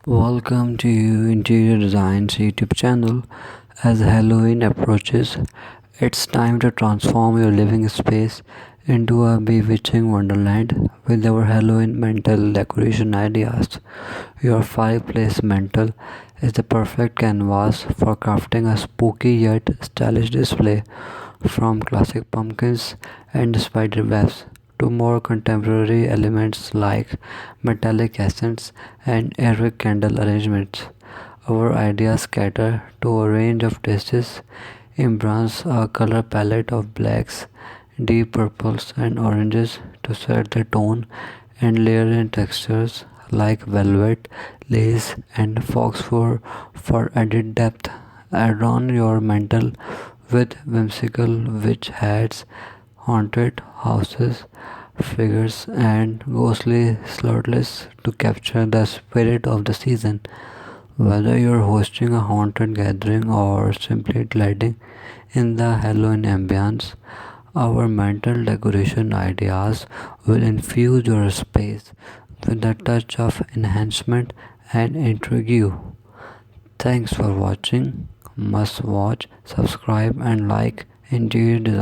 Welcome to Interior Design's YouTube channel. As Halloween approaches, it's time to transform your living space into a bewitching wonderland with our Halloween mantle decoration ideas. Your fireplace mantle is the perfect canvas for crafting a spooky yet stylish display, from classic pumpkins and spider webs to more contemporary elements like metallic accents and Arabic candle arrangements. Our ideas cater to a range of tastes, embrace a color palette of blacks, deep purples, and oranges to set the tone, and layer in textures like velvet, lace, and fox fur for added depth. Adorn your mantle with whimsical witch hats, haunted houses, figures, and ghostly slurlets to capture the spirit of the season. Whether you're hosting a haunted gathering or simply gliding in the Halloween ambience, our mantle decoration ideas will infuse your space with a touch of enhancement and intrigue. Thanks for watching. Must watch, subscribe, and like interior design.